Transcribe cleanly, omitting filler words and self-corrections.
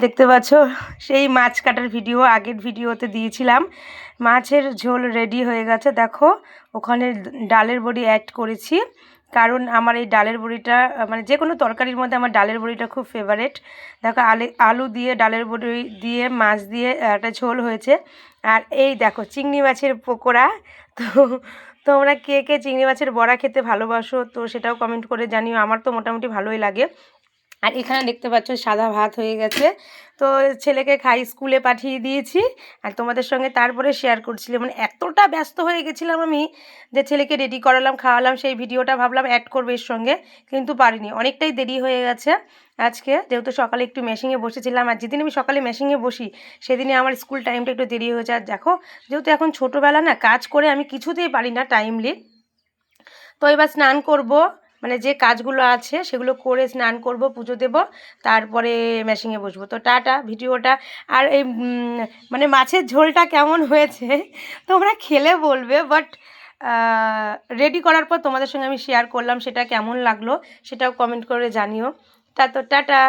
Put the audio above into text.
দেখতে পাচ্ছ সেই মাছ কাটার ভিডিও আগের ভিডিওতে দিয়েছিলাম। মাছের ঝোল রেডি হয়ে গেছে। দেখো ওখানে ডালের বড়ি অ্যাড করেছি, কারণ আমার এই ডালের বড়িটা মানে যে কোনো তরকারির মধ্যে আমার ডালের বড়িটা খুব ফেভারেট। দেখো আলু দিয়ে ডালের বড়ি দিয়ে মাছ দিয়ে একটা ঝোল হয়েছে। আর এই দেখো চিংড়ি মাছের পকোড়া। তো তোমরা কে কে চিংড়ি মাছের বড়া খেতে ভালোবাসো তো সেটাও কমেন্ট করে জানিও। আমার তো মোটামুটি ভালোই লাগে। আর এখানে দেখতে পাচ্ছ সাদা ভাত হয়ে গেছে। তো ছেলেকে স্কুলে পাঠিয়ে দিয়েছি আর তোমাদের সঙ্গে তারপরে শেয়ার করছিলাম। মানে এতটা ব্যস্ত হয়ে গেছিলাম আমি যে ছেলেকে রেডি করালাম, খাওয়ালাম, সেই ভিডিওটা ভাবলাম অ্যাড করবো এর সঙ্গে, কিন্তু পারিনি, অনেকটাই দেরি হয়ে গেছে আজকে। যেহেতু সকালে একটু মেশিনে বসেছিলাম, আর যেদিন আমি সকালে মেশিনে বসি সেদিনে আমার স্কুল টাইমটা একটু দেরি হয়ে যায়। আর দেখো যেহেতু এখন ছোটোবেলা না, কাজ করে আমি কিছুতেই পারি না টাইমলি। তো এবার স্নান করব, মানে যে কাজগুলো আছে সেগুলো করে স্নান করব, পুজো দেব, তারপরে মেশিনে বসবো। তো টাটা ভিডিওটা। আর এই মানে মাছের ঝোলটা কেমন হয়েছে তোমরা খেলে বলবে, বাট রেডি করার পর তোমাদের সঙ্গে আমি শেয়ার করলাম সেটা কেমন লাগলো সেটাও কমেন্ট করে জানিও। তা তো টাটা।